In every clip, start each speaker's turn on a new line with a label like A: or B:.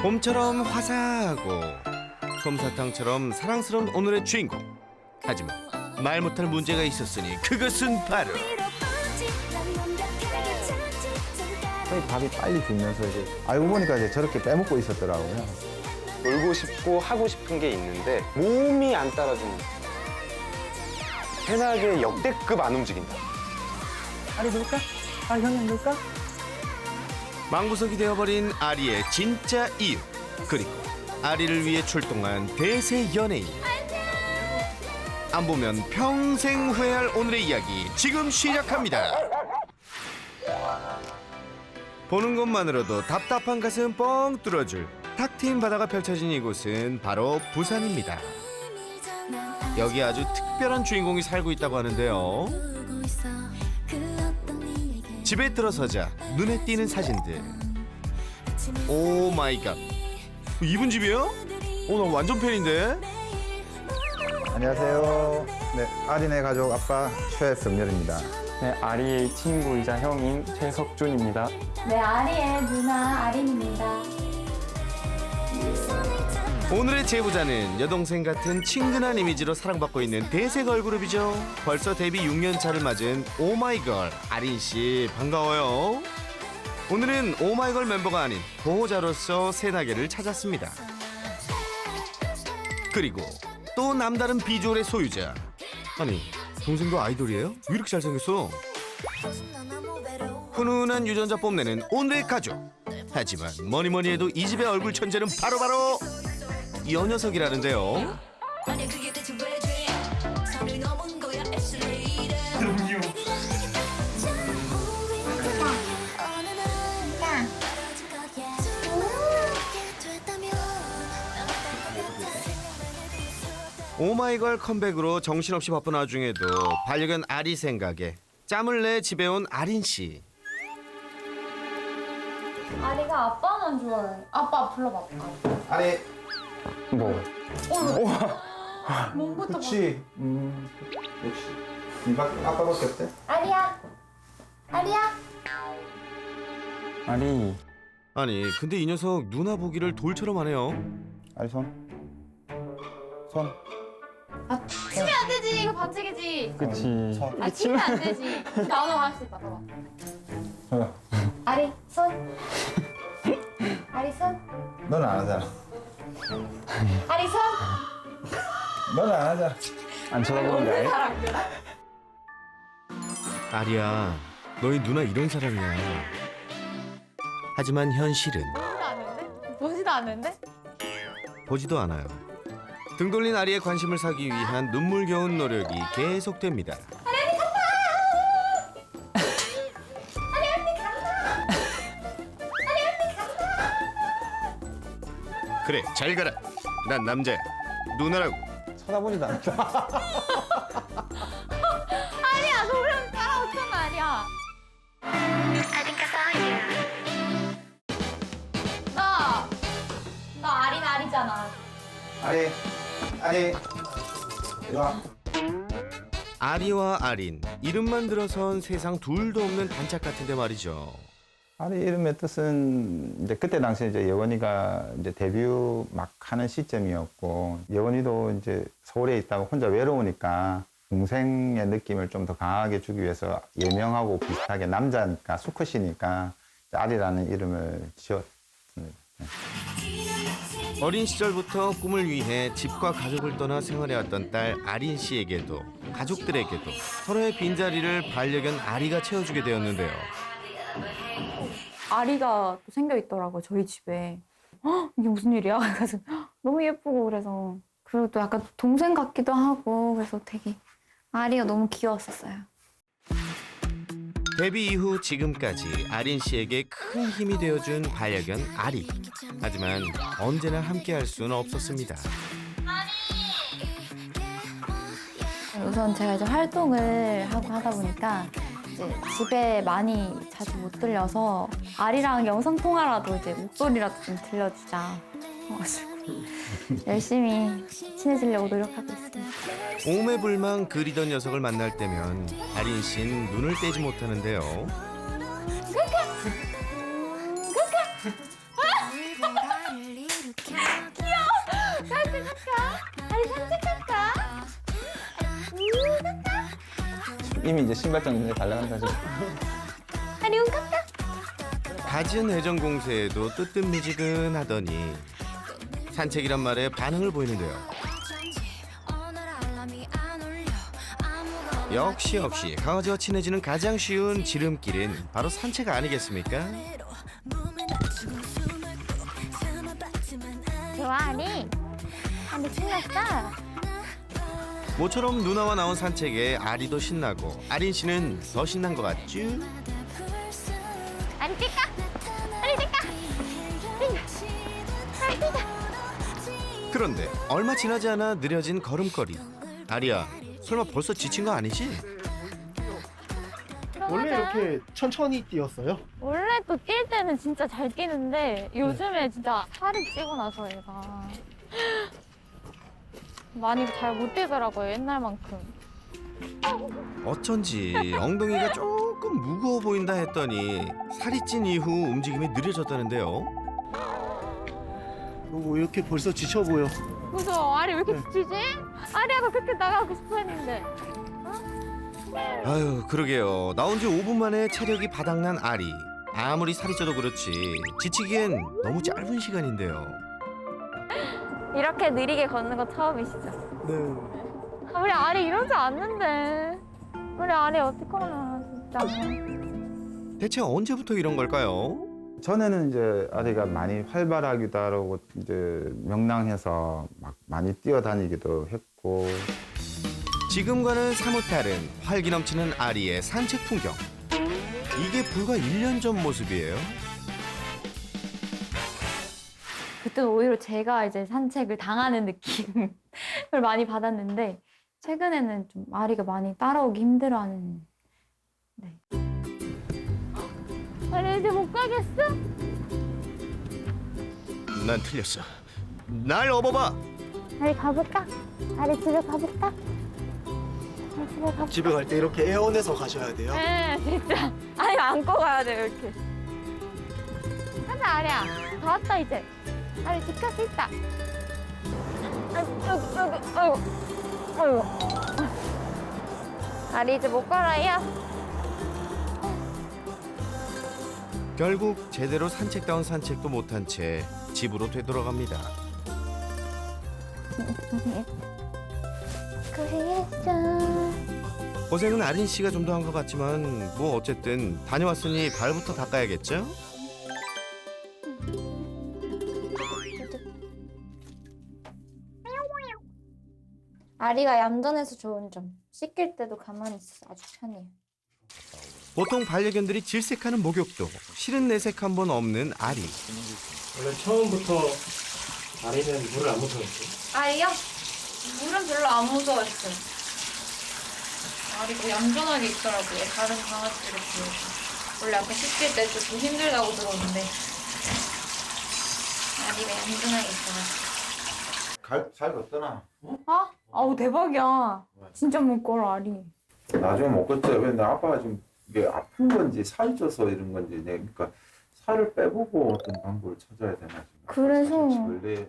A: 봄처럼 화사하고 솜사탕처럼 사랑스러운 오늘의 주인공. 하지만 말 못할 문제가 있었으니 그것은 바로
B: 저희 밥이 빨리 죽면서 이제 알고 보니까 이제 저렇게 빼먹고 있었더라고요.
C: 놀고 싶고 하고 싶은 게 있는데 몸이 안 따라주는 해나게 역대급 안 움직인다.
B: 아리 넣을까? 아 형이 안 넣을까?
A: 망부석이 되어버린 아리의 진짜 이유, 그리고 아리를 위해 출동한 대세 연예인. 안 보면 평생 후회할 오늘의 이야기 지금 시작합니다. 보는 것만으로도 답답한 가슴 뻥 뚫어줄 탁 트인 바다가 펼쳐진 이곳은 바로 부산입니다. 여기 아주 특별한 주인공이 살고 있다고 하는데요. 집에 들어서자 눈에 띄는 사진들. 오 마이 갓. 이분 집이에요? 나 완전 팬인데.
B: 안녕하세요. 네, 아리네 가족 아빠 최성렬입니다.
D: 네, 아리의 친구이자 형인 최석준입니다.
E: 네, 아리의 누나 아린입니다.
A: 오늘의 제보자는 여동생 같은 친근한 이미지로 사랑받고 있는 대세 걸그룹이죠. 벌써 데뷔 6년 차를 맞은 오마이걸 아린 씨 반가워요. 오늘은 오마이걸 멤버가 아닌 보호자로서 새나개를 찾았습니다. 그리고 또 남다른 비주얼의 소유자. 아니, 동생도 아이돌이에요? 왜 이렇게 잘생겼어? 훈훈한 유전자 뽐내는 오늘의 가족. 하지만 뭐니뭐니 해도 이 집의 얼굴 천재는 바로바로 이 녀석이라는데요. 오마이걸 컴백으로 정신없이 바쁜 와중에도 반려견 아리 생각에 짬을 내 집에 온 아린 씨.
E: 아리가 아빠만 좋아해. 아빠 불러봐.
B: 아리.
D: 뭐?
E: 몸부터
B: 그렇지. 역시. 아빠밖에 없대?
E: 아리야. 아리야.
D: 아리,
A: 아니 근데 이 녀석 누나 보기를 돌처럼 하네요.
B: 아리 손. 손.
E: 아, 치면 안 되지. 이거 반칙이지.
D: 그치.
B: 손.
E: 아, 치면 안 되지. 나도 할 수 있다. 봐봐. 아리, 손. 아리, 손.
B: 너는 안 하잖아.
E: 아리, 손.
B: 너는 안 하잖아.
D: 안 쳐다보는데 아예?
E: 사람 그래?
A: 아리야, 너희 누나 이런 사람이야. 하지만 현실은
E: 보지도 않는데?
A: 보지도 않아요. 등 돌린 아리의 관심을 사기 위한 눈물겨운 노력이 계속됩니다. 그래, 잘 가라. 난 남자야. 누나라고.
B: 쳐다보지도 않다.
E: 아니야, 노래는 따라왔잖아, 아니야. 나 아린 아리잖아.
B: 아리. 아리. 이리 와.
A: 아리와 아린, 이름만 들어선 세상 둘도 없는 단짝 같은데 말이죠.
B: 아리 이름의 뜻은 이제 그때 당시에 이제 예원이가 이제 데뷔 막 하는 시점이었고, 예원이도 이제 서울에 있다가 혼자 외로우니까 동생의 느낌을 좀 더 강하게 주기 위해서 예명하고 비슷하게 남자니까 수컷이니까 아리라는 이름을 지었습니다.
A: 어린 시절부터 꿈을 위해 집과 가족을 떠나 생활해왔던 딸 아린 씨에게도 가족들에게도 서로의 빈자리를 반려견 아리가 채워주게 되었는데요.
F: 아리가 또 생겨 있더라고요, 저희 집에. 헉, 이게 무슨 일이야? 그래서 너무 예쁘고 그래서. 그리고 또 약간 동생 같기도 하고 그래서 되게 아리가 너무 귀여웠었어요.
A: 데뷔 이후 지금까지 아린 씨에게 큰 힘이 되어준 반려견 아리. 하지만 언제나 함께할 수는 없었습니다.
F: 우선 제가 이제 활동을 하고 하다 보니까 이제 집에 많이 자주 못 들려서 아리랑 영상 통화라도 이제 목소리라도 좀 들려주자 해가지고 열심히 친해지려고 노력하고 있습니다.
A: 오매불망 그리던 녀석을 만날 때면 아린 씨는 눈을 떼지 못하는데요.
E: 아리 산책할까?
B: 이미 이제 신발장 눈에 달려간다 지금.
E: 아리 운 갈까?
A: 갖은 애정 공세에도 뜨뜻미지근하더니 산책이란 말에 반응을 보이는데요. 역시 강아지와 친해지는 가장 쉬운 지름길은 바로 산책 아니겠습니까?
E: 좋아 아리. 아리 신났어?
A: 모처럼 누나와 나온 산책에 아리도 신나고 아린 씨는 더 신난 것 같죠?
E: 아리 뛸까? 아리 뛸까? 아리 뛰자.
A: 그런데 얼마 지나지 않아 느려진 걸음걸이. 아리야, 설마 벌써 지친 거 아니지?
G: 원래 이렇게 천천히 뛰었어요?
F: 원래 또 뛸 때는 진짜 잘 뛰는데 요즘에 진짜 살이 찌고 나서 얘가 많이 잘 못 뛰더라고요, 옛날만큼.
A: 어쩐지 엉덩이가 조금 무거워 보인다 했더니 살이 찐 이후 움직임이 느려졌다는데요.
G: 이렇게 벌써 지쳐 보여.
F: 그래서 아리 왜 이렇게 지치지? 아리하고 그렇게 나가고 싶어 했는데.
A: 아유, 그러게요. 나온 지 5분 만에 체력이 바닥난 아리. 아무리 살이 쪄도 그렇지 지치기엔 너무 짧은 시간인데요.
F: 이렇게 느리게 걷는 거 처음이시죠?
G: 네.
F: 우리 아리 이러지 않는데. 우리 아리 어떡하나 진짜.
A: 대체 언제부터 이런 걸까요?
B: 전에는 이제 아리가 많이 활발하기도 하고 이제 명랑해서 막 많이 뛰어다니기도 했고.
A: 지금과는 사뭇 다른 활기 넘치는 아리의 산책 풍경. 이게 불과 1년 전 모습이에요.
F: 그때는 오히려 제가 이제 산책을 당하는 느낌을 많이 받았는데 최근에는 좀 아리가 많이 따라오기 힘들어하는. 네. 아리 이제 못 가겠어?
A: 난 틀렸어. 날 업어봐.
E: 아리 가볼까? 아리 집에 가볼까? 아리 집에 가볼까?
G: 집에 갈 때 이렇게 애원해서 가셔야 돼요.
F: 네, 진짜. 아니 안고 가야 돼요 이렇게. 가자 아리야. 다 왔다 이제. 아리 집 갈 수 있다. 아이고. 아리 이제 못 걸어요.
A: 결국 제대로 산책다운 산책도 못한 채 집으로 되돌아갑니다.
E: 그랬어.
A: 고생은 아린 씨가 좀 더 한 것 같지만 뭐 어쨌든 다녀왔으니 발부터 닦아야겠죠?
F: 아리가 얌전해서 좋은 점. 씻길 때도 가만히 있어서 아주 편해요.
A: 보통 반려견들이 질색하는 목욕도 실은 내색 한 번 없는 아리.
G: 원래 처음부터 아리는 물을 안 묻혀놓고.
F: 아리요? 물은 별로 안 무서웠어요. 아리가 얌전하게 있더라고요. 다른 강아지들에 비해서. 원래 아까 씻길 때 좀 힘들다고 들었는데 아리가 얌전하게 있어가지고.
B: 살 어떠나?
F: 아? 아우 대박이야. 진짜 무거워 아리.
B: 나중에 먹겠지. 근데 아빠가 지금 이게 아픈 건지 살이 쪄서 이런 건지 그러니까 살을 빼보고 어떤 방법을 찾아야 되나 지금.
F: 그래서.
B: 원래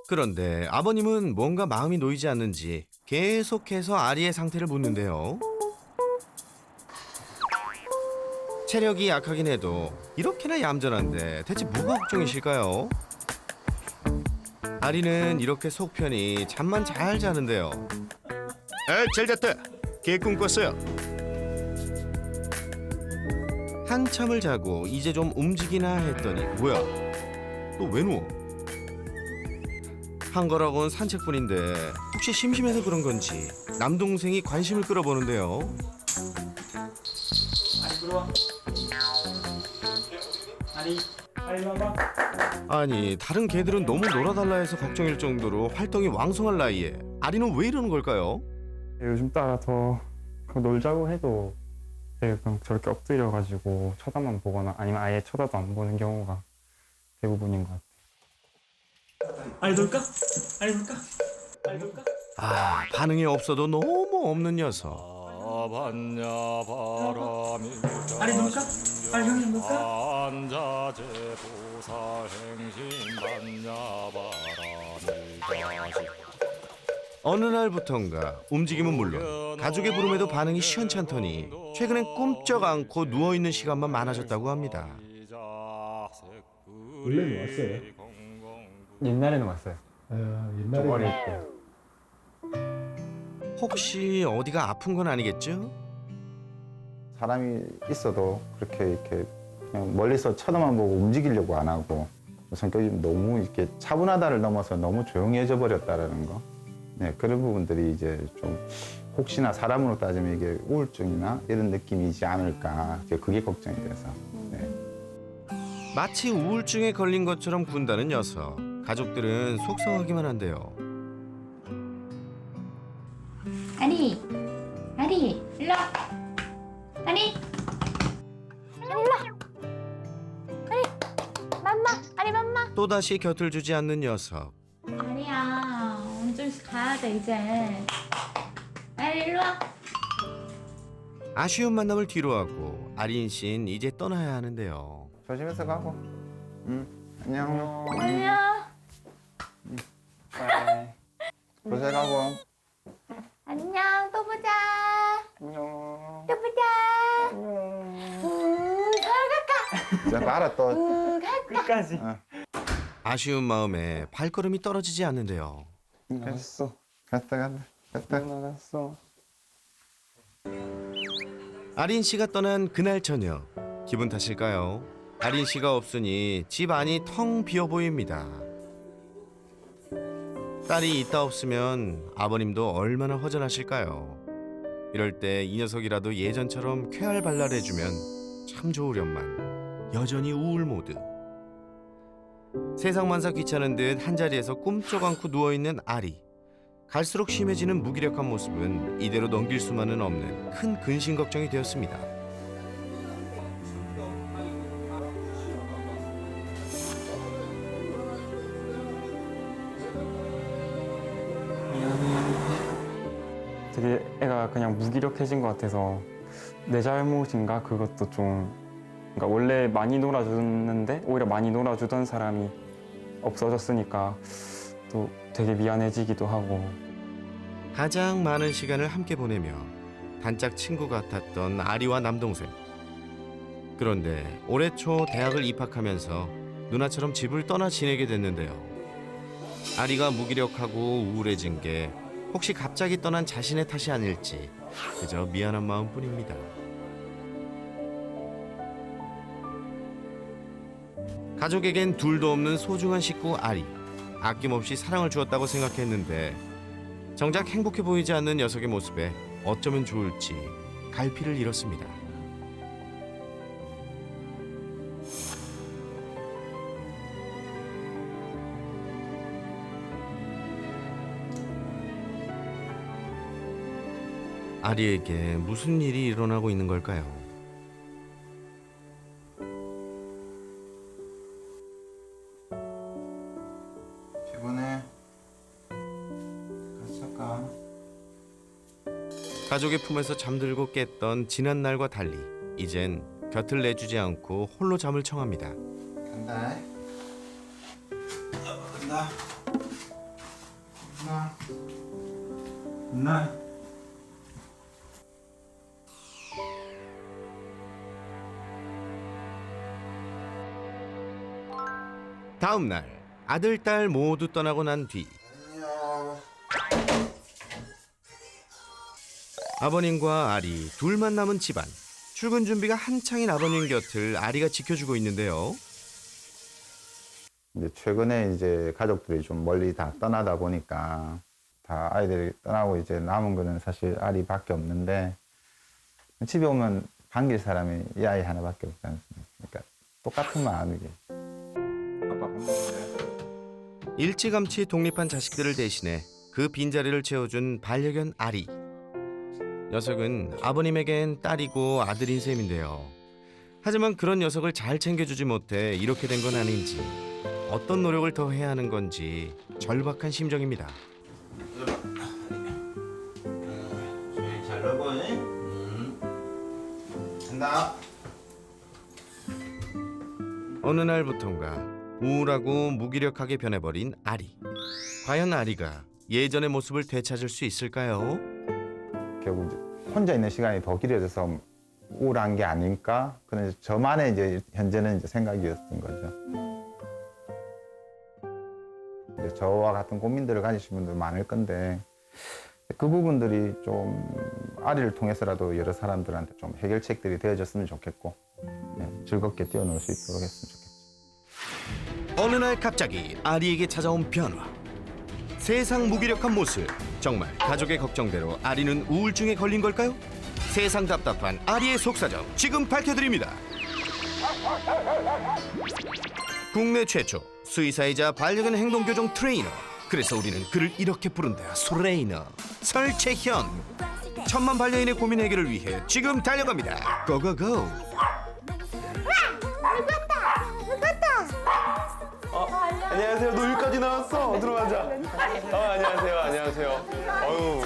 A: 그런데 아버님은 뭔가 마음이 놓이지 않는지 계속해서 아리의 상태를 묻는데요. 체력이 약하긴 해도 이렇게나 얌전한데 대체 뭐가 걱정이실까요? 아리는 이렇게 속 편히 잠만 잘 자는데요. 잘 잤다. 개꿈 꿨어요. 한참을 자고 이제 좀 움직이나 했더니 뭐야? 또 왜 누워? 한 거라고는 산책뿐인데 혹시 심심해서 그런 건지 남동생이 관심을 끌어보는데요. 아니 다른 개들은 너무 놀아달라 해서 걱정일 정도로 활동이 왕성할 나이에 아리는 왜 이러는 걸까요?
D: 요즘 따라 더 놀자고 해도 되게 그냥 저렇게 엎드려가지고 쳐다만 보거나 아니면 아예 쳐다도 안 보는 경우가 대부분인 것 같아요.
H: 아니 놀까? 아니 놀까? 아니 놀까?
A: 아 반응이 없어도 너무 없는 녀석.
H: 아니 놀까? 아니 형님 놀까?
I: 안자제 보살행신 반야바라밀
A: 어느 날부턴가 움직임은 물론 가족의 부름에도 반응이 시원찮더니 최근엔 꿈쩍 않고 누워있는 시간만 많아졌다고 합니다.
G: 원래는 왔어요?
D: 옛날에는 왔어요. 좀 어릴 때.
A: 혹시 어디가 아픈 건 아니겠죠?
B: 사람이 있어도 그렇게 이렇게 그냥 멀리서 쳐다만 보고 움직이려고 안 하고 성격이 너무 이렇게 차분하다를 넘어서 너무 조용해져 버렸다라는 거. 네, 그런 부분들이 이제 좀 혹시나 사람으로 따지면 이게 우울증이나 이런 느낌이지 않을까. 이제 그게 걱정이 돼서. 네.
A: 마치 우울증에 걸린 것처럼 군다는 녀석. 가족들은 속상하기만 한데요.
E: 아리, 아리, 일로 와. 아리, 일로 와. 아리, 맘마, 아리 맘마.
A: 또다시 곁을 주지 않는 녀석.
E: 아리야, 오늘 좀 가야 돼 이제. 아리 일로 와.
A: 아쉬운 만남을 뒤로하고 아린 씨는 이제 떠나야 하는데요.
B: 조심해서 가고. 안녕.
E: 안녕.
B: 조심하고.
E: 안녕. 또 보자.
D: 안녕.
E: 또 보자. 서울 갈까?
B: 자, 봐라 또.
E: 갈까?
D: 끝까지.
A: 아쉬운 마음에 발걸음이 떨어지지 않는데요.
D: 나갔어.
B: 갔다.
D: 나갔어.
A: 아린 씨가 떠난 그날 저녁. 기분 탓일까요? 아린 씨가 없으니 집 안이 텅 비어 보입니다. 딸이 있다 없으면 아버님도 얼마나 허전하실까요? 이럴 때 이 녀석이라도 예전처럼 쾌활발랄해주면 참 좋으련만 여전히 우울 모드. 세상만사 귀찮은 듯 한자리에서 꿈쩍 않고 누워있는 아리. 갈수록 심해지는 무기력한 모습은 이대로 넘길 수만은 없는 큰 근심 걱정이 되었습니다.
D: 되게 애가 그냥 무기력해진 것 같아서 내 잘못인가 그것도 좀 그러니까 원래 많이 놀아줬는데 오히려 많이 놀아주던 사람이 없어졌으니까 또 되게 미안해지기도 하고.
A: 가장 많은 시간을 함께 보내며 단짝 친구 같았던 아리와 남동생. 그런데 올해 초 대학을 입학하면서 누나처럼 집을 떠나 지내게 됐는데요. 아리가 무기력하고 우울해진 게 혹시 갑자기 떠난 자신의 탓이 아닐지 그저 미안한 마음뿐입니다. 가족에겐 둘도 없는 소중한 식구 아리. 아낌없이 사랑을 주었다고 생각했는데 정작 행복해 보이지 않는 녀석의 모습에 어쩌면 좋을지 갈피를 잃었습니다. 아리에게 무슨 일이 일어나고 있는 걸까요?
B: 피곤해. 같이 할까?
A: 가족의 품에서 잠들고 깼던 지난 날과 달리 이젠 곁을 내주지 않고 홀로 잠을 청합니다.
B: 간다. 간다. 나.
A: 다음 날 아들, 딸 모두 떠나고 난 뒤 아버님과 아리 둘만 남은 집안. 출근 준비가 한창인 아버님 곁을 아리가 지켜주고 있는데요.
B: 이제 최근에 이제 가족들이 좀 멀리 다 떠나다 보니까 다 아이들이 떠나고 이제 남은 거는 사실 아리밖에 없는데 집에 오면 반길 사람이 이 아이 하나밖에 없지 않습니까? 그러니까 똑같은 마음이게. 아빠 밥 먹을래?
A: 일찌감치 독립한 자식들을 대신해 그 빈자리를 채워준 반려견 아리. 녀석은 아버님에겐 딸이고 아들인 셈인데요. 하지만 그런 녀석을 잘 챙겨주지 못해 이렇게 된 건 아닌지 어떤 노력을 더 해야 하는 건지 절박한 심정입니다.
B: 잘 놀고, 간다.
A: 어느 날부턴가 우울하고 무기력하게 변해버린 아리. 과연 아리가 예전의 모습을 되찾을 수 있을까요?
B: 결국 이제 혼자 있는 시간이 더 길어져서 우울한 게 아닐까? 그런 이제 저만의 이제 현재는 이제 생각이었던 거죠. 이제 저와 같은 고민들을 가지신 분들 많을 건데 그 부분들이 좀 아리를 통해서라도 여러 사람들한테 좀 해결책들이 되어졌으면 좋겠고 즐겁게 뛰어놀 수 있도록 했으면 좋겠죠.
A: 어느 날 갑자기 아리에게 찾아온 변화. 세상 무기력한 모습. 정말 가족의 걱정대로 아리는 우울증에 걸린 걸까요? 세상 답답한 아리의 속사정 지금 밝혀드립니다. 국내 최초 수의사이자 반려견 행동교정 트레이너. 그래서 우리는 그를 이렇게 부른다. 소레이너 설채현. 천만 반려인의 고민 해결을 위해 지금 달려갑니다. 고고고.
C: 안녕하세요. 너 여기까지 나왔어. 들어가자. 안녕하세요. 안녕하세요. 어유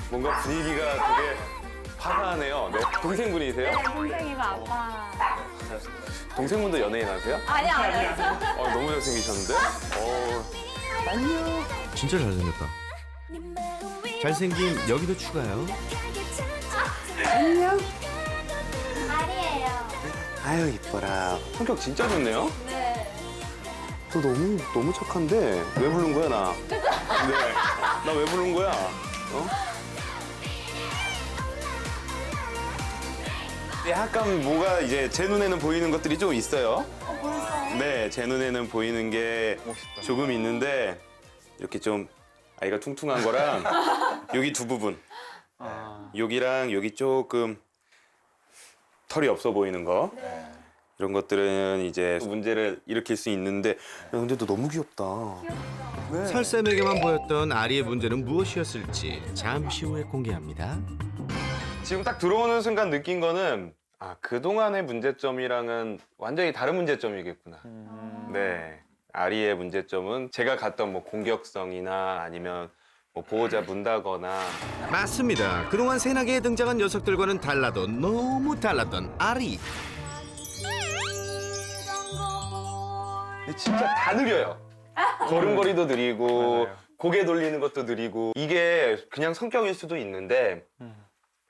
C: 뭔가 분위기가 되게 화사하네요. 네, 동생분이세요?
F: 네, 동생이고 아빠.
C: 동생분도 연예인 하세요?
F: 아니야.
C: 너무 잘생기셨는데?
A: 진짜 잘생겼다. 잘생김 여기도 추가요.
E: 아리예요.
C: 아유 이뻐라. 성격 진짜 좋네요.
E: 네.
C: 너 너무 착한데 왜 부른 거야 나? 네. 나 왜 부른 거야? 약간 뭐가 이제 제 눈에는 보이는 것들이 좀 있어요. 네, 제 눈에는 보이는 게 조금 있는데 이렇게 좀 아이가 퉁퉁한 거랑 여기 두 부분, 여기랑 여기 조금 털이 없어 보이는 거. 이런 것들은 이제 문제를 일으킬 수 있는데 근데 너 너무 귀엽다. 네.
A: 설쌤에게만 보였던 아리의 문제는 무엇이었을지 잠시 후에 공개합니다.
C: 지금 딱 들어오는 순간 느낀 거는 그동안의 문제점이랑은 완전히 다른 문제점이겠구나. 네. 아리의 문제점은 제가 갔던 뭐 공격성이나 아니면 뭐 보호자 문다거나.
A: 맞습니다. 그동안 새나게에 등장한 녀석들과는 달라도 너무 달랐던 아리.
C: 진짜 다 느려요. 걸음걸이도 느리고 고개 돌리는 것도 느리고 이게 그냥 성격일 수도 있는데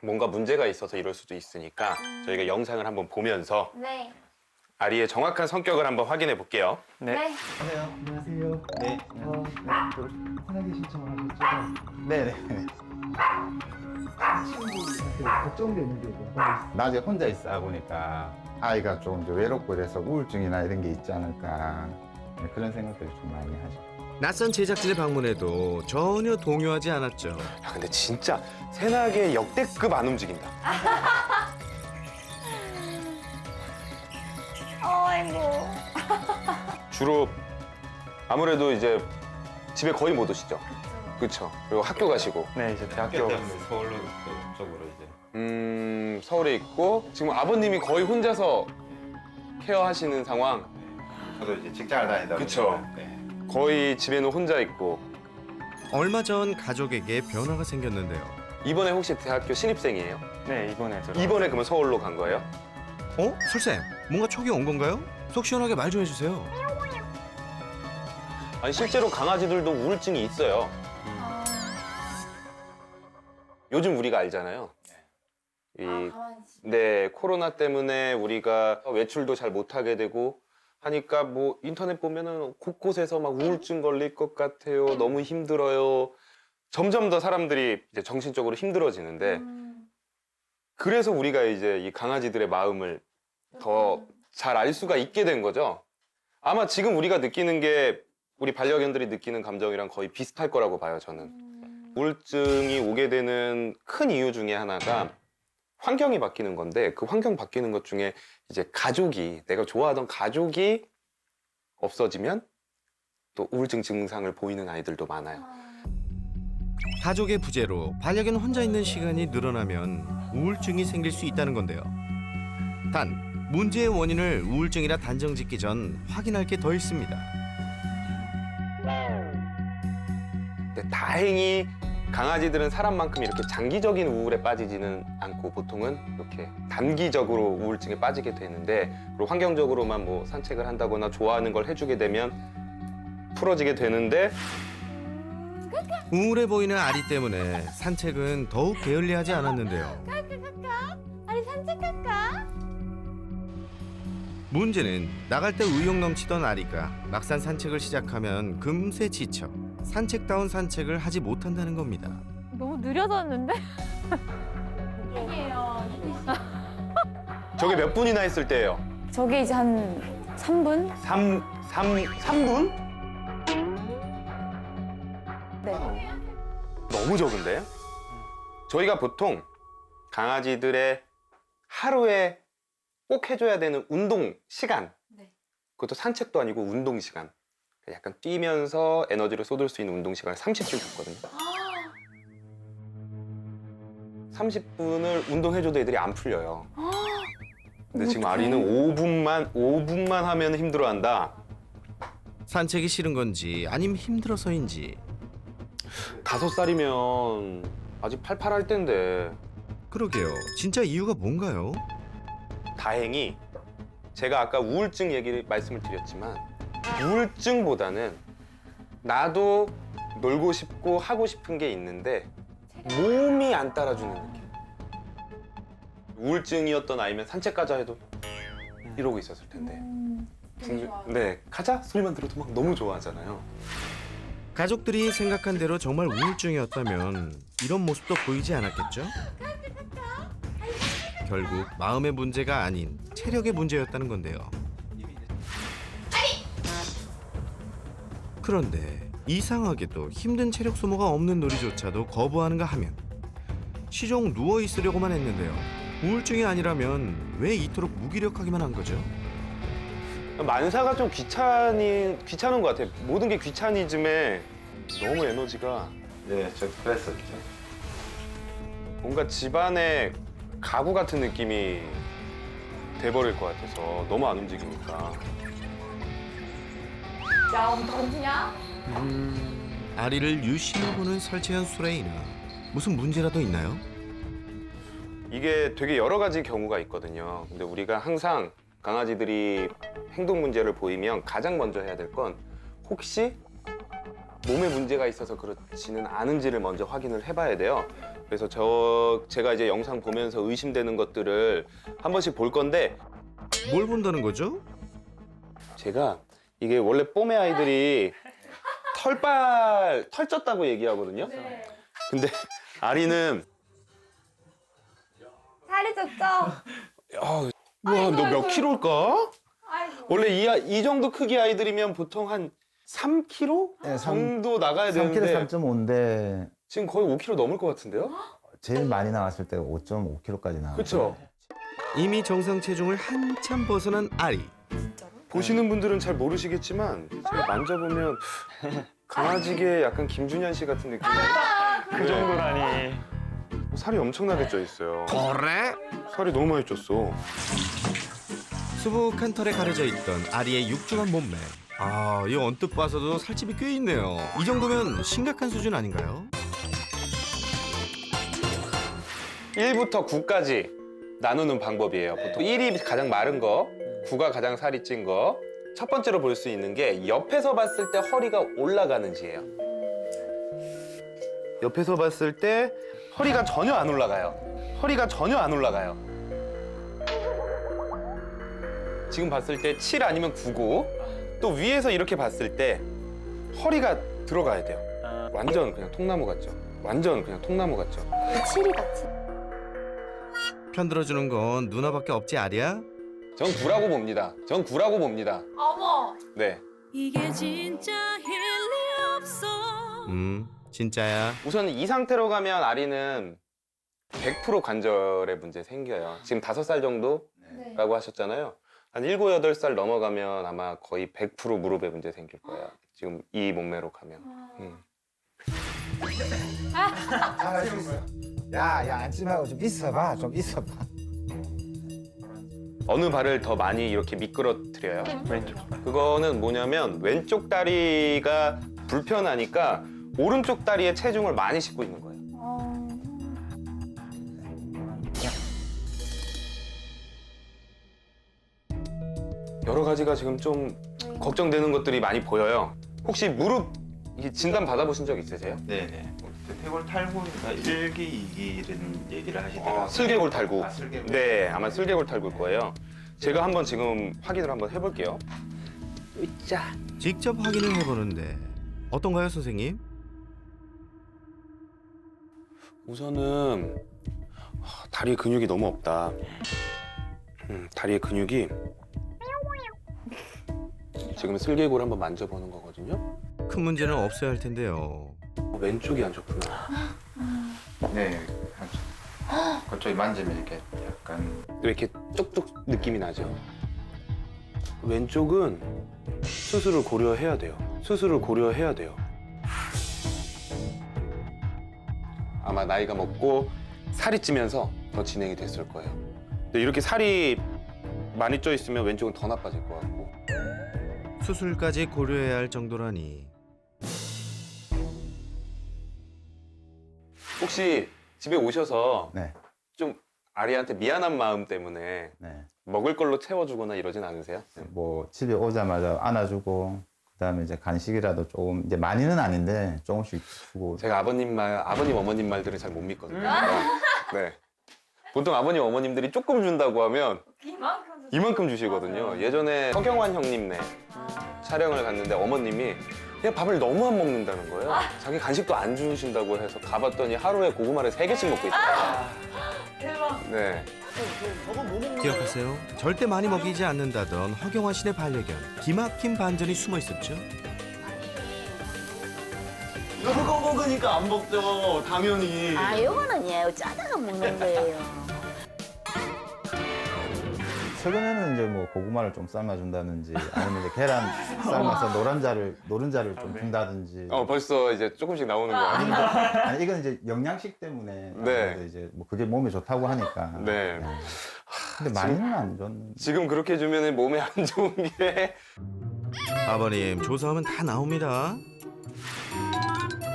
C: 뭔가 문제가 있어서 이럴 수도 있으니까 저희가 영상을 한번 보면서
E: 네.
C: 아리의 정확한 성격을 한번 확인해 볼게요.
E: 네.
G: 안녕하세요.
B: 네.
G: 편하게 신청하셨죠?
B: 네네.
G: 친구한테 걱정되는 게 뭐가 있어요?
B: 낮에 혼자 있다 보니까 아이가 좀 이제 외롭고 그래서 우울증이나 이런 게 있지 않을까 그런 생각들을 좀 많이 하죠.
A: 낯선 제작진의 방문에도 전혀 동요하지 않았죠.
C: 야, 근데 진짜 새나게 역대급 안 움직인다.
F: 아이고.
C: 주로 아무래도 이제 집에 거의 못 오시죠? 그렇죠. 그리고 학교 가시고.
D: 네, 이제 대학교
B: 서울로 쪽으로 이제.
C: 서울에 있고 지금 아버님이 거의 혼자서 케어하시는 상황.
B: 저도 이제 직장을 다니다.
C: 그쵸. 거의 집에는 혼자 있고.
A: 얼마 전 가족에게 변화가 생겼는데요.
C: 이번에 혹시 대학교 신입생이에요?
D: 네, 이번에 들어.
C: 이번에 그러면 서울로 간 거예요?
A: 어? 설쌤, 뭔가 촉이 온 건가요? 속 시원하게 말 좀 해주세요.
C: 아니 실제로 강아지들도 우울증이 있어요. 요즘 우리가 알잖아요. 네, 코로나 때문에 우리가 외출도 잘 못하게 되고 하니까 뭐 인터넷 보면은 곳곳에서 막 우울증 걸릴 것 같아요. 너무 힘들어요. 점점 더 사람들이 이제 정신적으로 힘들어지는데 그래서 우리가 이제 이 강아지들의 마음을 더 잘 알 수가 있게 된 거죠. 아마 지금 우리가 느끼는 게 우리 반려견들이 느끼는 감정이랑 거의 비슷할 거라고 봐요, 저는. 우울증이 오게 되는 큰 이유 중에 하나가 환경이 바뀌는 건데 그 환경 바뀌는 것 중에 이제 가족이, 내가 좋아하던 가족이 없어지면 또 우울증 증상을 보이는 아이들도 많아요.
A: 가족의 부재로 반려견 혼자 있는 시간이 늘어나면 우울증이 생길 수 있다는 건데요. 단, 문제의 원인을 우울증이라 단정 짓기 전 확인할 게 더 있습니다.
C: 근데 다행히 강아지들은 사람만큼 이렇게 장기적인 우울에 빠지지는 않고 보통은 이렇게 단기적으로 우울증에 빠지게 되는데, 그리고 환경적으로만 뭐 산책을 한다거나 좋아하는 걸 해주게 되면 풀어지게 되는데,
A: 우울해 보이는 아리 때문에 산책은 더욱 게을리하지 않았는데요.
F: 아리 산책할까?
A: 문제는 나갈 때 의욕 넘치던 아리가 막상 산책을 시작하면 금세 지쳐 산책다운 산책을 하지 못한다는 겁니다.
F: 너무 느려졌는데?
C: 저게 몇 분이나 했을 때예요?
F: 저게 이제 한 3분?
C: 3분?
F: 네.
C: 너무 적은데? 저희가 보통 강아지들의 하루에 꼭 해줘야 되는 운동 시간,
F: 네.
C: 그것도 산책도 아니고 운동 시간, 약간 뛰면서 에너지를 쏟을 수 있는 운동 시간을 30분 줬거든요. 30분을 운동해줘도 애들이 안 풀려요. 근데 지금 아리는 5분만 하면 힘들어한다.
A: 산책이 싫은 건지 아님 힘들어서인지.
C: 5살이면 아직 팔팔할 때인데.
A: 그러게요. 진짜 이유가 뭔가요?
C: 다행히 제가 아까 우울증 얘기를 말씀을 드렸지만, 우울증보다는 나도 놀고 싶고 하고 싶은 게 있는데 몸이 안 따라주는 느낌. 우울증이었던 아이면 산책 가자 해도 이러고 있었을 텐데. 네, 가자 소리만 들어도 막 너무 좋아하잖아요.
A: 가족들이 생각한 대로 정말 우울증이었다면 이런 모습도 보이지 않았겠죠? 결국 마음의 문제가 아닌 체력의 문제였다는 건데요. 그런데 이상하게도 힘든 체력 소모가 없는 놀이조차도 거부하는가 하면 시종 누워 있으려고만 했는데요. 우울증이 아니라면 왜 이토록 무기력하기만 한 거죠?
C: 만사가 좀 귀찮은 것 같아요. 모든 게 귀차니즘에 너무 에너지가.
B: 네, 저 그랬었죠.
C: 뭔가 집안의 가구 같은 느낌이 돼버릴 것 같아서 너무 안 움직이니까.
E: 야, 던지냐?
A: 아리를 유심히 보는 설채연 수레이나 무슨 문제라도 있나요?
C: 이게 되게 여러 가지 경우가 있거든요. 근데 우리가 항상 강아지들이 행동 문제를 보이면 가장 먼저 해야 될 건 혹시 몸에 문제가 있어서 그렇지는 않은지를 먼저 확인을 해봐야 돼요. 그래서 제가 이제 영상 보면서 의심되는 것들을 한 번씩 볼 건데,
A: 뭘 본다는 거죠?
C: 제가 이게 원래 뽀메 아이들이 털 쪘다고 얘기하거든요. 근데 아리는
F: 살이 쪘죠?
C: 야, 우와, 너 몇 킬로일까?
E: 아이고.
C: 원래 이 정도 크기 아이들이면 보통 한 3kg
B: 네,
C: 정도 나가야
B: 3kg,
C: 되는데
B: 3.5인데
C: 지금 거의 5kg 넘을 것 같은데요?
B: 제일 많이 나왔을 때가 5.5kg까지 나왔어요.
C: 그렇죠?
A: 이미 정상 체중을 한참 벗어난 아리.
C: 보시는 분들은 잘 모르시겠지만 제가 만져보면 강아지계 약간 김준현 씨 같은 느낌이.
D: 그 정도라니.
C: 살이 엄청나게 쪄 있어요.
A: 그래?
C: 살이 너무 많이 쪘어.
A: 수북한 털에 가려져 있던 아리의 육중한 몸매. 아, 이 언뜻 봐서도 살집이 꽤 있네요. 이 정도면 심각한 수준 아닌가요?
C: 1부터 9까지 나누는 방법이에요. 보통 1이 가장 마른 거, 9가 가장 살이 찐 거. 첫 번째로 볼 수 있는 게 옆에서 봤을 때 허리가 올라가는지예요. 옆에서 봤을 때 허리가 전혀 안 올라가요. 허리가 전혀 안 올라가요. 지금 봤을 때 7 아니면 9고, 또 위에서 이렇게 봤을 때 허리가 들어가야 돼요. 완전 그냥 통나무 같죠? 완전 그냥 통나무 같죠?
F: 7이 같이.
A: 편들어주는 건 누나밖에 없지 아리야?
C: 전 9라고 봅니다. 전 9라고 봅니다.
E: 어머.
C: 네.
I: 이게 진짜 일리 없어.
A: 진짜야.
C: 우선 이 상태로 가면 아리는 100% 관절에 문제 생겨요. 지금 5살 정도라고
E: 네.
C: 하셨잖아요. 한 7, 8살 넘어가면 아마 거의 100% 무릎에 문제 생길 거예요. 지금 이 몸매로 가면.
B: 야, 앉지 말고 좀 있어봐, 좀 있어봐.
C: 어느 발을 더 많이 이렇게 미끄러뜨려요?
D: 왼쪽.
C: 그거는 뭐냐면 왼쪽 다리가 불편하니까 오른쪽 다리에 체중을 많이 싣고 있는 거예요. 여러 가지가 지금 좀 걱정되는 것들이 많이 보여요. 혹시 무릎 이게 진단 받아보신 적 있으세요?
B: 네네. 퇴골 탈구가 1기, 2기는 얘기를 하시더라고요.
C: 슬개골 탈구.
B: 슬개골.
C: 네, 아마 슬개골 탈구일 거예요. 제가 한번 지금 확인을 한번 해볼게요. 으짜.
A: 직접 확인을 해보는데 어떤가요, 선생님?
C: 우선은 다리에 근육이 너무 없다. 다리에 근육이 지금 슬개골 한번 만져보는 거거든요.
A: 큰 문제는 없어야 할 텐데요.
C: 왼쪽이 안 좋구나.
B: 네, 한쪽. 그쪽이 만지면 이렇게 약간
C: 왜 이렇게 쪽쪽 느낌이 나죠? 왼쪽은 수술을 고려해야 돼요. 수술을 고려해야 돼요. 아마 나이가 먹고 살이 찌면서 더 진행이 됐을 거예요. 근데 이렇게 살이 많이 쪄 있으면 왼쪽은 더 나빠질 것 같고.
A: 수술까지 고려해야 할 정도라니.
C: 혹시 집에 오셔서
B: 네,
C: 좀 아리한테 미안한 마음 때문에
B: 네.
C: 먹을 걸로 채워주거나 이러진 않으세요?
B: 뭐 집에 오자마자 안아주고 그다음에 이제 간식이라도 조금 이제 많이는 아닌데 조금씩 주고.
C: 제가 아버님 어머님 말들을 잘 못 믿거든요. 네. 보통 아버님 어머님들이 조금 준다고 하면 이만큼 주시거든요. 예전에 서경환 형님네 촬영을 갔는데 어머님이 그냥 밥을 너무 안 먹는다는 거예요. 자기 간식도 안 주신다고 해서 가봤더니 하루에 고구마를 3개씩 먹고 있더라고요.
E: 대박.
C: 네.
A: 기억하세요? 절대 많이 먹이지 않는다던 허경환 씨의 반려견 기막힌 반전이 숨어 있었죠.
C: 이거 먹으니까 안 먹죠. 당연히.
J: 아, 요거는 예, 짜다가 먹는 거예요.
B: 최근에는 이제 뭐 고구마를 좀 삶아준다든지 아니면 이제 계란 삶아서 노른자를 좀 준다든지.
C: 벌써 이제 조금씩 나오는 거예요.
B: 아니 이건 이제 영양식 때문에
C: 네.
B: 아무래도 이제 뭐 그게 몸에 좋다고 하니까.
C: 네.
B: 근데 많이는 안 줬는데.
C: 지금 그렇게 주면 몸에 안 좋은 게.
A: 아버님 조사하면 다 나옵니다.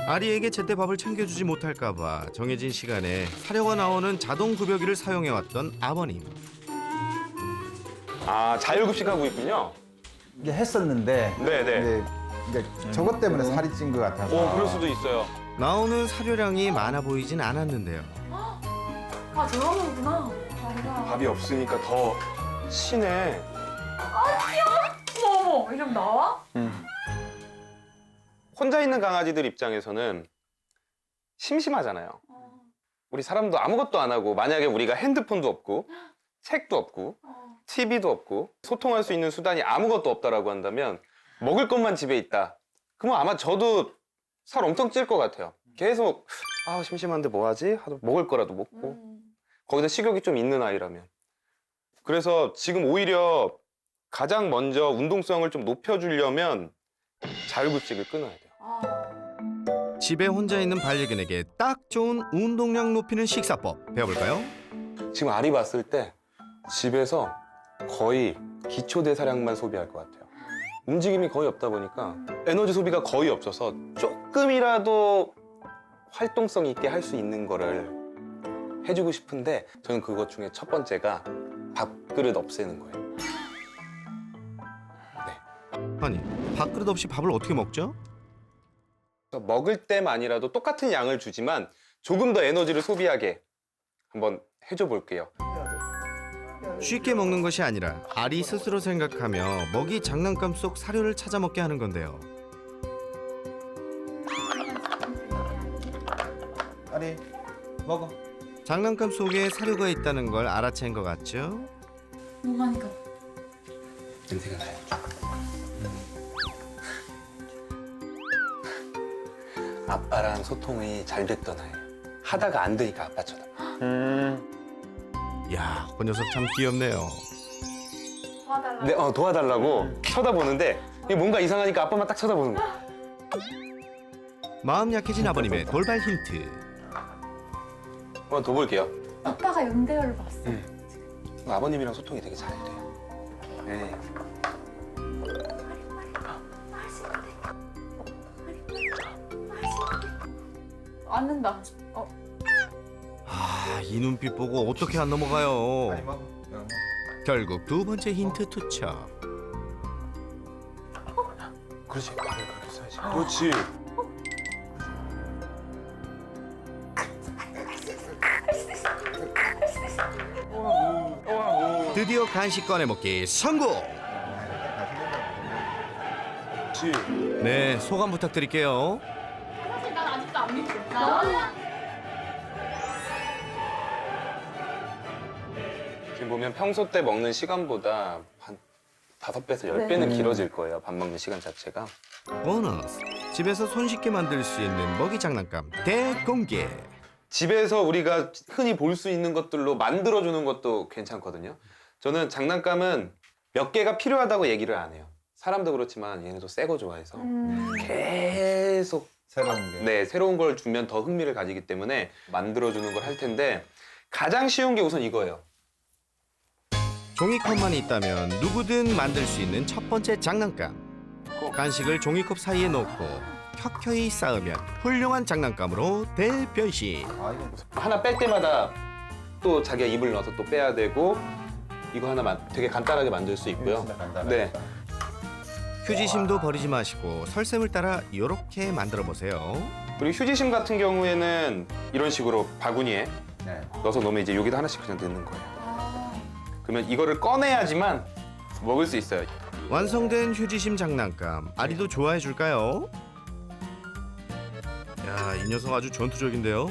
A: 아리에게 제때 밥을 챙겨주지 못할까 봐 정해진 시간에 사료가 나오는 자동 급여기를 사용해왔던 아버님.
C: 아, 자율급식하고 있군요.
B: 이제 했었는데.
C: 네네.
B: 이제 저것 때문에 살이 찐 것 같아서.
C: 그럴 수도 있어요.
A: 나오는 사료량이 많아 보이진 않았는데요.
E: 아, 저런 거구나. 다리가.
C: 밥이 없으니까 더 시네.
E: 어머, 어머, 이러면 나와?
C: 혼자 있는 강아지들 입장에서는 심심하잖아요. 우리 사람도 아무것도 안 하고 만약에 우리가 핸드폰도 없고 책도 없고 TV도 없고 소통할 수 있는 수단이 아무것도 없다라고 한다면 먹을 것만 집에 있다. 그러면 아마 저도 살 엄청 찔 것 같아요. 계속 심심한데 뭐 하지? 하도 먹을 거라도 먹고 거기다 식욕이 좀 있는 아이라면. 그래서 지금 오히려 가장 먼저 운동성을 좀 높여주려면 자율급식을 끊어야 돼요.
A: 집에 혼자 있는 반려견에게 딱 좋은 운동량 높이는 식사법 배워볼까요?
C: 지금 아리 봤을 때 집에서 거의 기초대사량만 소비할 것 같아요. 움직임이 거의 없다 보니까 에너지 소비가 거의 없어서 조금이라도 활동성 있게 할 수 있는 거를 해주고 싶은데 저는 그것 중에 첫 번째가 밥그릇 없애는 거예요.
A: 아니 밥그릇 없이 밥을 어떻게 먹죠?
C: 먹을 때만이라도 똑같은 양을 주지만 조금 더 에너지를 소비하게 한번 해줘 볼게요.
A: 쉽게 먹는 것이 아니라 아리 스스로 생각하며 먹이 장난감 속 사료를 찾아 먹게 하는 건데요.
B: 아리 먹어.
A: 장난감 속에 사료가 있다는 걸 알아챈 것 같죠?
E: 뭐가니까.
C: 냄새가 나요. 아빠랑 소통이 잘 됐던 아이. 하다가 안 되니까 아빠 쳐다봐.
A: 야, 그 녀석 참 귀엽네요.
E: 도와달라고.
C: 네, 도와달라고 쳐다보는데 이게 뭔가 이상하니까 아빠만 딱 쳐다보는 거야.
A: 마음 약해진 아버님의 돌발 힌트.
C: 한번 더 볼게요.
E: 아빠가 연대열을 봤어.
C: 아버님이랑 소통이 되게 잘 돼요. 네.
F: 맞는다.
A: 이 눈빛 보고 어떻게 안 넘어가요?
B: 많이 먹어.
A: 결국 두 번째 힌트 투척.
C: 그렇지. 발을 그렇게 써야지. 그렇지.
A: 드디어 간식 꺼내 먹기 성공.
C: 그렇지.
A: 네, 소감 부탁드릴게요.
E: 사실 난 아직도 안 믿겨. 나
C: 지금 보면 평소 때 먹는 시간보다 한 5배에서 10배는 길어질 거예요. 밥 먹는 시간 자체가.
A: 보너스. 집에서 손쉽게 만들 수 있는 먹이 장난감 대공개.
C: 집에서 우리가 흔히 볼 수 있는 것들로 만들어주는 것도 괜찮거든요. 저는 장난감은 몇 개가 필요하다고 얘기를 안 해요. 사람도 그렇지만 얘네도 새 거 좋아해서 계속
B: 새로운 게.
C: 네, 새로운 걸 주면 더 흥미를 가지기 때문에 만들어주는 걸 할 텐데 가장 쉬운 게 우선 이거예요.
A: 종이컵만 있다면 누구든 만들 수 있는 첫 번째 장난감. 간식을 종이컵 사이에 넣고 켜켜이 쌓으면 훌륭한 장난감으로 대변신.
C: 하나 뺄 때마다 또 자기가 입을 넣어서 또 빼야 되고 이거 하나 되게 간단하게 만들 수 있고요. 네.
A: 휴지심도 버리지 마시고 설샘을 따라 이렇게 만들어 보세요.
C: 그리고 휴지심 같은 경우에는 이런 식으로 바구니에
B: 네.
C: 넣어서 놓으면 이제 여기다 하나씩 그냥 넣는 거예요. 그러면 이거를 꺼내야지만 먹을 수 있어요.
A: 완성된 휴지심 장난감 아리도 좋아해 줄까요? 야, 이 녀석 아주 전투적인데요.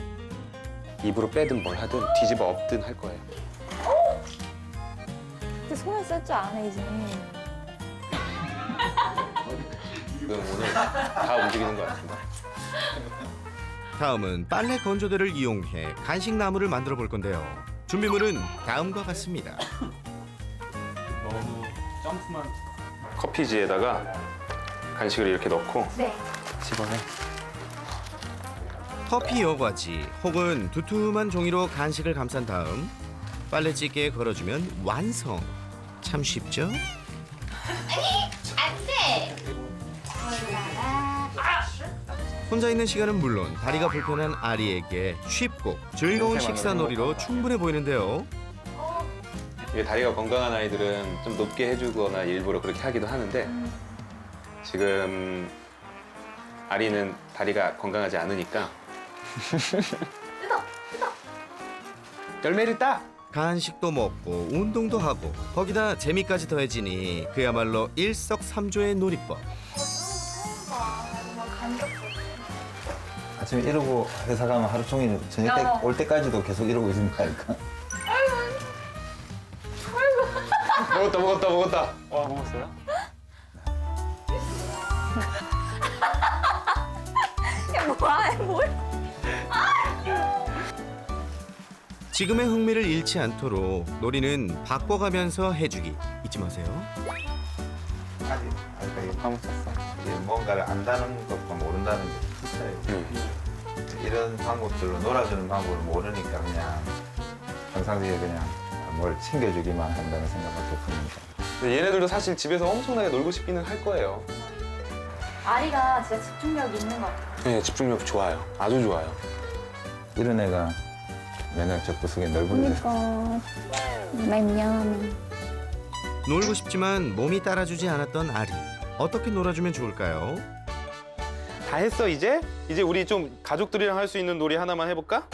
C: 입으로 빼든 뭘 하든 뒤집어 엎든 할 거예요.
F: 근데 손을 쓸 줄 아네 이제.
C: 지금 오늘 다 움직이는 것 같습니다.
A: 다음은 빨래 건조대를 이용해 간식 나무를 만들어 볼 건데요. 준비물은 다음과 같습니다.
D: 너무 점프만.
C: 커피지에다가 간식을 이렇게 넣고
F: 네.
C: 집어내.
A: 커피 여과지 혹은 두툼한 종이로 간식을 감싼 다음 빨래집게에 걸어주면 완성. 참 쉽죠?
E: 안 돼.
A: 혼자 있는 시간은 물론 다리가 불편한 아리에게 쉽고 즐거운 식사놀이로 충분해 보이는데요.
C: 이게 다리가 건강한 아이들은 좀 높게 해주거나 일부러 그렇게 하기도 하는데 지금 아리는 다리가 건강하지 않으니까 열매를 따!
A: 간식도 먹고 운동도 하고 거기다 재미까지 더해지니 그야말로 일석삼조의 놀이법.
B: 아침에 이러고 회사 가면 하루 종일 저녁 때 올 때까지도 계속 이러고 있으니까.
C: 먹었다.
D: 와 먹었어요?
F: 뭐야 뭘?
A: 지금의 흥미를 잃지 않도록 놀이는 바꿔가면서 해주기 잊지 마세요.
B: 아직 이게 이게 뭔가를 안다는 것과 모른다는 게 틀려요. 이런 방법들로 놀아주는 방법을 모르니까 그냥 평상시에 그냥 뭘 챙겨주기만 한다는 생각밖에 듭니다.
C: 얘네들도 사실 집에서 엄청나게 놀고 싶기는 할 거예요.
F: 아리가 진짜 집중력이 있는 것 같아요.
C: 네, 집중력 좋아요. 아주 좋아요.
B: 이런 애가 맨날 저 구석에 넓은 데
F: 그러니까 미안.
A: 놀고 싶지만 몸이 따라주지 않았던 아리. 어떻게 놀아주면 좋을까요?
C: 다 했어 이제? 이제 우리 좀 가족들이랑 할 수 있는 놀이 하나만 해볼까?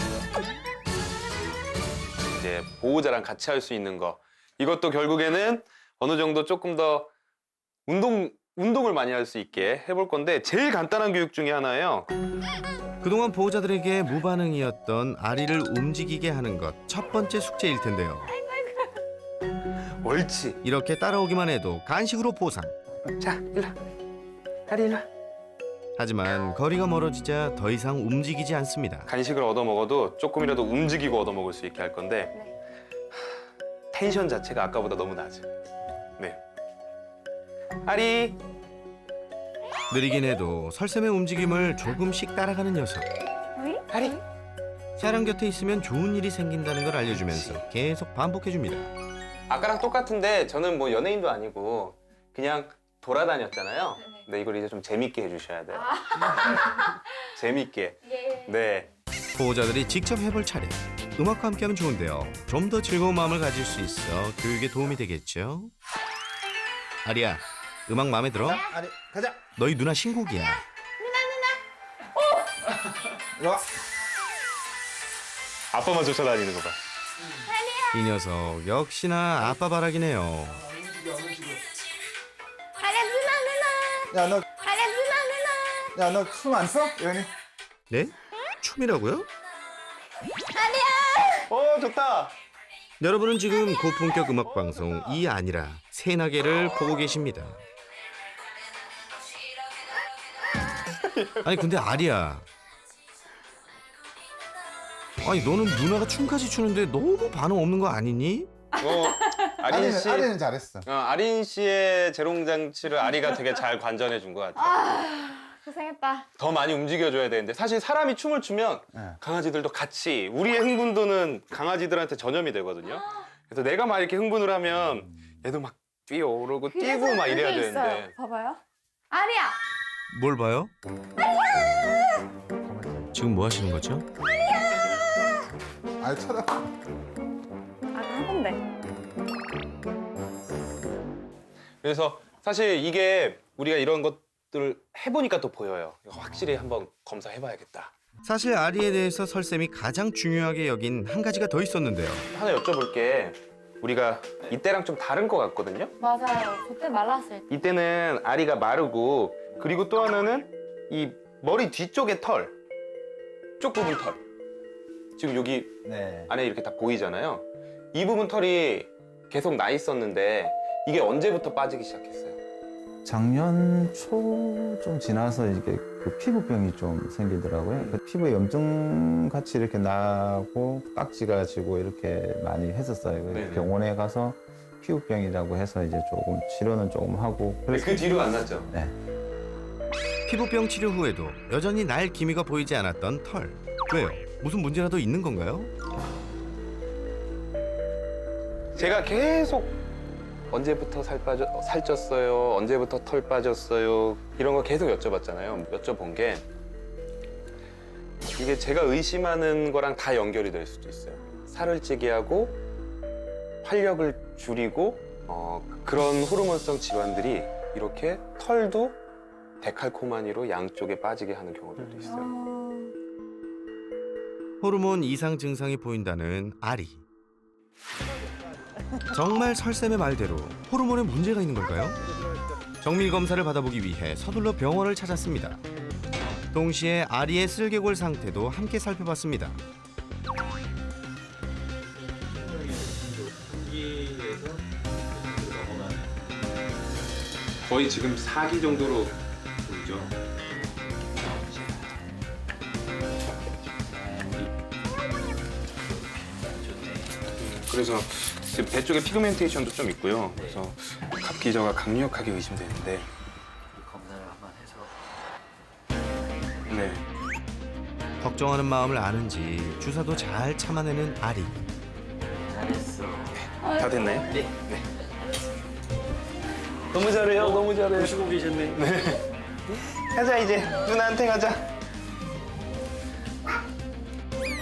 C: 이제 보호자랑 같이 할 수 있는 거. 이것도 결국에는 어느 정도 조금 더 운동을 많이 할 수 있게 해볼 건데 제일 간단한 교육 중에 하나예요.
A: 그동안 보호자들에게 무반응이었던 아리를 움직이게 하는 것 첫 번째 숙제일 텐데요.
C: 옳지.
A: 이렇게 따라오기만 해도 간식으로 보상.
C: 자, 일로 와. 아리 일로 와.
A: 하지만 거리가 멀어지자 더 이상 움직이지 않습니다.
C: 간식을 얻어 먹어도 조금이라도 움직이고 얻어 먹을 수 있게 할 건데 텐션 자체가 아까보다 너무 낮아. 네. 아리.
A: 느리긴 해도 설쌤의 움직임을 조금씩 따라가는 녀석.
C: 아리.
A: 사람 곁에 있으면 좋은 일이 생긴다는 걸 알려주면서 계속 반복해줍니다.
C: 아까랑 똑같은데 저는 뭐 연예인도 아니고 그냥 돌아다녔잖아요. 근데 이걸 이제 좀 재밌게 해주셔야 돼요. 재밌게.
E: 예.
C: 네.
A: 보호자들이 직접 해볼 차례. 음악과 함께하면 좋은데요. 좀 더 즐거운 마음을 가질 수 있어 교육에 도움이 되겠죠. 아리야, 음악 마음에 들어?
B: 아리 가자.
A: 너희 누나 신곡이야.
B: 이리 와.
C: 아빠만 쫓아다니는 거 봐.
A: 이 녀석 역시나 아빠 바라기네요.
E: 아리야 누나.
B: 야 너
E: 아리야 누나.
B: 야 너 춤 안 춰? 예원이.
A: 네? 춤이라고요?
C: 좋다.
A: 여러분은 지금 고품격 음악 방송 이 아니라 새나게를 보고 계십니다. 아니 근데 아리야, 아니 너는 누나가 춤까지 추는데 너무 반응 없는 거 아니니?
C: 아린 씨,
B: 아리는 잘했어.
C: 아린 씨의 재롱장치를 아리가 되게 잘 관전해 준 것 같아.
E: 고생했다.
C: 더 많이 움직여줘야 되는데 사실 사람이 춤을 추면
B: 네.
C: 강아지들도 같이 우리의 흥분도는 강아지들한테 전염이 되거든요. 그래서 내가 막 이렇게 흥분을 하면 얘도 막 뛰어오르고 뛰고 막 이래야
E: 그게
C: 되는데
E: 있어요. 봐봐요. 아리야.
A: 뭘 봐요? 지금 뭐 하시는 거죠?
B: 아니 쳐다.
E: 한 건데.
C: 그래서 사실 이게 우리가 이런 것들을 해보니까 또 보여요. 이거 확실히 한번 검사해봐야겠다.
A: 사실 아리에 대해서 설쌤이 가장 중요하게 여긴 한 가지가 더 있었는데요.
C: 하나 여쭤볼게. 우리가 이때랑 좀 다른 것 같거든요.
F: 맞아요. 그때 말랐을 때.
C: 이때는 아리가 마르고 그리고 또 하나는 이 머리 뒤쪽의 털, 쪽 부분 털. 지금 여기
B: 네.
C: 안에 이렇게 다 보이잖아요. 이 부분 털이 계속 나 있었는데 이게 언제부터 빠지기 시작했어요?
B: 작년 초 좀 지나서 이게 그 피부병이 좀 생기더라고요. 그 피부에 염증 같이 이렇게 나고 딱지가 지고 이렇게 많이 했었어요. 그래서
C: 네네.
B: 병원에 가서 피부병이라고 해서 이제 조금 치료는 조금 하고.
C: 그 뒤로 안 났죠?
B: 네.
A: 피부병 치료 후에도 여전히 날 기미가 보이지 않았던 털. 왜요? 무슨 문제라도 있는 건가요?
C: 제가 계속 언제부터 살쪘어요? 언제부터 털 빠졌어요? 이런 거 계속 여쭤봤잖아요. 여쭤본 게 이게 제가 의심하는 거랑 다 연결이 될 수도 있어요. 살을 찌게 하고 활력을 줄이고 그런 호르몬성 질환들이 이렇게 털도 데칼코마니로 양쪽에 빠지게 하는 경우들도 있어요.
A: 호르몬 이상 증상이 보인다는 아리. 정말 설쌤의 말대로 호르몬에 문제가 있는 걸까요? 정밀 검사를 받아보기 위해 서둘러 병원을 찾았습니다. 동시에 아리의 슬개골 상태도 함께 살펴봤습니다.
C: 거의 지금 4기 정도로 보이죠. 그래서 지금 배 쪽에 피그멘테이션도 좀 있고요. 그래서 갑기저가 강력하게 의심되는데
H: 검사를 한번 해서.
C: 네.
A: 걱정하는 마음을 아는지 주사도 잘 참아내는 아리.
H: 잘했어.
C: 다 됐나요?
H: 네.
C: 너무 잘해요. 너무 잘해요.
H: 보시고 계셨네.
C: 가자 이제 누나한테 가자.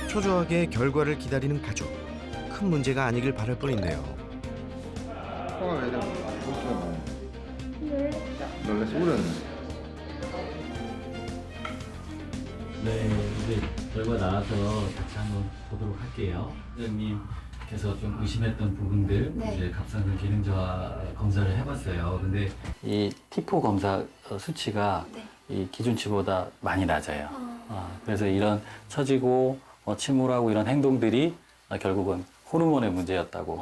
A: 초조하게 결과를 기다리는 가족. 큰 문제가 아니길 바랄 뿐인데요.
B: 놀라서 울었네.
H: 네, 이제 결과 나와서 같이 한번 보도록 할게요. 원장님께서 좀 의심했던 부분들
F: 네.
H: 이제 갑상선 기능 저하 검사를 해봤어요. 근데 이 T4 검사 수치가
F: 네.
H: 이 기준치보다 많이 낮아요. 그래서 이런 처지고 침울하고 이런 행동들이 결국은 호르몬의 문제였다고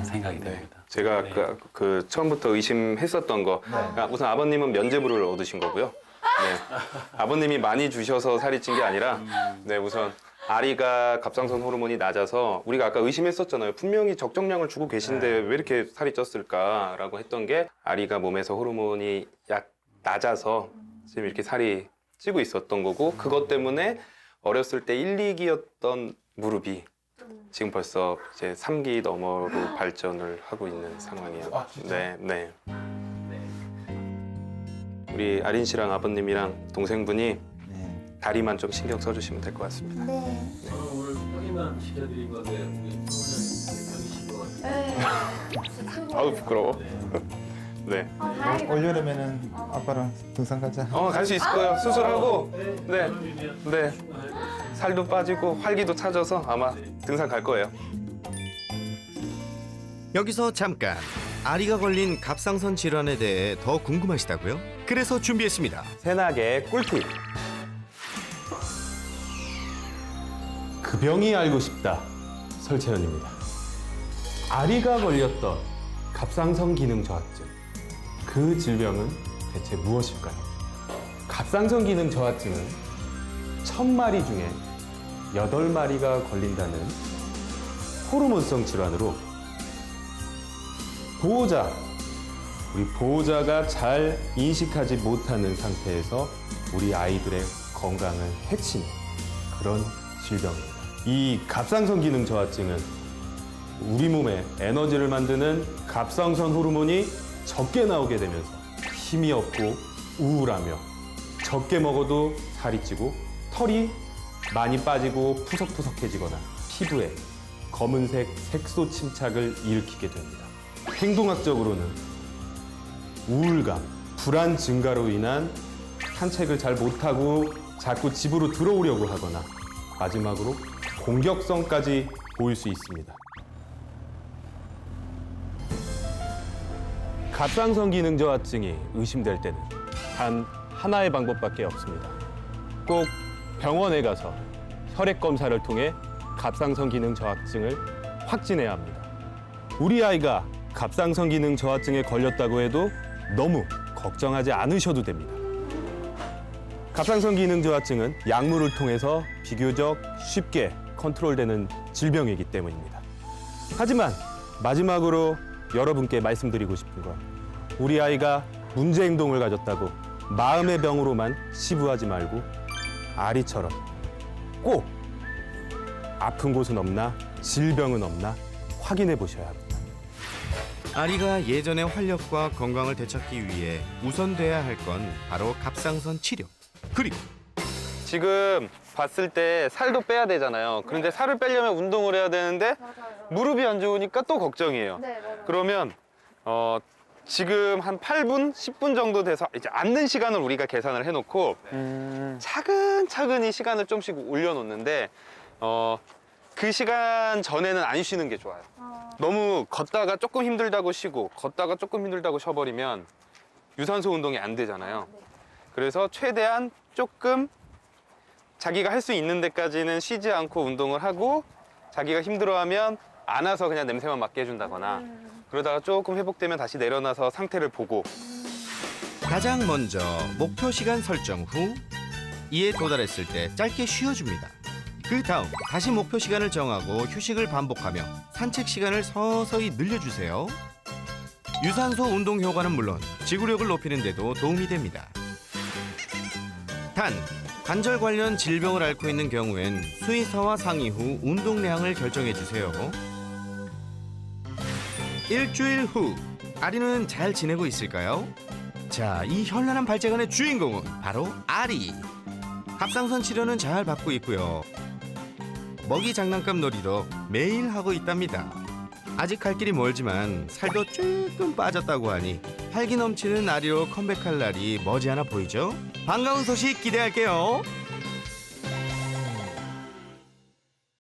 H: 생각이 됩니다.
C: 제가
H: 네.
C: 아까 그 처음부터 의심했었던 거. 그러니까 우선 아버님은 면제부를 얻으신 거고요. 네. 아버님이 많이 주셔서 살이 찐 게 아니라 네, 우선 아리가 갑상선 호르몬이 낮아서 우리가 아까 의심했었잖아요. 분명히 적정량을 주고 계신데 왜 이렇게 살이 쪘을까라고 했던 게 아리가 몸에서 호르몬이 약 낮아서 지금 이렇게 살이 찌고 있었던 거고 그것 때문에 어렸을 때 1, 2기였던 무릎이 지금 벌써 이제 3기 너머로 발전을 하고 있는 상황이에요. 네, 네. 우리 아린 씨랑 아버님이랑 동생분이
B: 네.
C: 다리만 좀 신경 써주시면 될 것 같습니다.
F: 네.
H: 오늘 확인만 시켜드린 건데 우리 병이신 것 같아요.
F: 네.
C: 아우 부끄러워. 네.
F: 다행이다.
B: 올여름에는 아빠랑 등산 가자.
C: 갈 수 있을 거예요. 수술하고 네. 살도 빠지고 활기도 찾아서 아마 등산 갈 거예요.
A: 여기서 잠깐. 아리가 걸린 갑상선 질환에 대해 더 궁금하시다고요? 그래서 준비했습니다.
C: 새나개 꿀팁. 그 병이 알고 싶다. 설채연입니다. 아리가 걸렸던 갑상선 기능 저하증. 그 질병은 대체 무엇일까요? 갑상선 기능 저하증은 1000마리 중에 8마리가 걸린다는 호르몬성 질환으로 우리 보호자가 잘 인식하지 못하는 상태에서 우리 아이들의 건강을 해치는 그런 질병입니다. 이 갑상선 기능 저하증은 우리 몸에 에너지를 만드는 갑상선 호르몬이 적게 나오게 되면서 힘이 없고 우울하며 적게 먹어도 살이 찌고 털이 많이 빠지고 푸석푸석해지거나 피부에 검은색 색소 침착을 일으키게 됩니다. 행동학적으로는 우울감, 불안 증가로 인한 산책을 잘 못하고 자꾸 집으로 들어오려고 하거나 마지막으로 공격성까지 보일 수 있습니다. 갑상선 기능 저하증이 의심될 때는 단 하나의 방법밖에 없습니다. 꼭 병원에 가서 혈액 검사를 통해 갑상선 기능 저하증을 확진해야 합니다. 우리 아이가 갑상선 기능 저하증에 걸렸다고 해도 너무 걱정하지 않으셔도 됩니다. 갑상선 기능 저하증은 약물을 통해서 비교적 쉽게 컨트롤되는 질병이기 때문입니다. 하지만 마지막으로 여러분께 말씀드리고 싶은 건 우리 아이가 문제 행동을 가졌다고 마음의 병으로만 치부하지 말고 아리처럼 꼭 아픈 곳은 없나, 질병은 없나 확인해 보셔야 합니다.
A: 아리가 예전의 활력과 건강을 되찾기 위해 우선돼야 할 건 바로 갑상선 치료. 그리고
C: 지금 봤을 때 살도 빼야 되잖아요. 그런데 살을 빼려면 운동을 해야 되는데 무릎이 안 좋으니까 또 걱정이에요.
F: 네, 맞아요.
C: 그러면 지금 한 8분, 10분 정도 돼서 이제 앉는 시간을 우리가 계산을 해놓고 차근차근히 시간을 좀씩 올려놓는데 그 시간 전에는 안 쉬는 게 좋아요. 너무 걷다가 조금 힘들다고 쉬고 걷다가 조금 힘들다고 쉬어버리면 유산소 운동이 안 되잖아요. 그래서 최대한 조금 자기가 할 수 있는 데까지는 쉬지 않고 운동을 하고 자기가 힘들어하면 안아서 그냥 냄새만 맡게 해준다거나 그러다가 조금 회복되면 다시 내려놔서 상태를 보고.
A: 가장 먼저 목표 시간 설정 후 이에 도달했을 때 짧게 쉬어줍니다. 그 다음 다시 목표 시간을 정하고 휴식을 반복하며 산책 시간을 서서히 늘려주세요. 유산소 운동 효과는 물론 지구력을 높이는 데도 도움이 됩니다. 단, 관절 관련 질병을 앓고 있는 경우엔 수의사와 상의 후 운동량을 결정해주세요. 일주일 후, 아리는 잘 지내고 있을까요? 자, 이 현란한 발재간의 주인공은 바로 아리. 갑상선 치료는 잘 받고 있고요. 먹이 장난감 놀이도 매일 하고 있답니다. 아직 갈 길이 멀지만 살도 조금 빠졌다고 하니 활기 넘치는 아리로 컴백할 날이 머지않아 보이죠? 반가운 소식 기대할게요.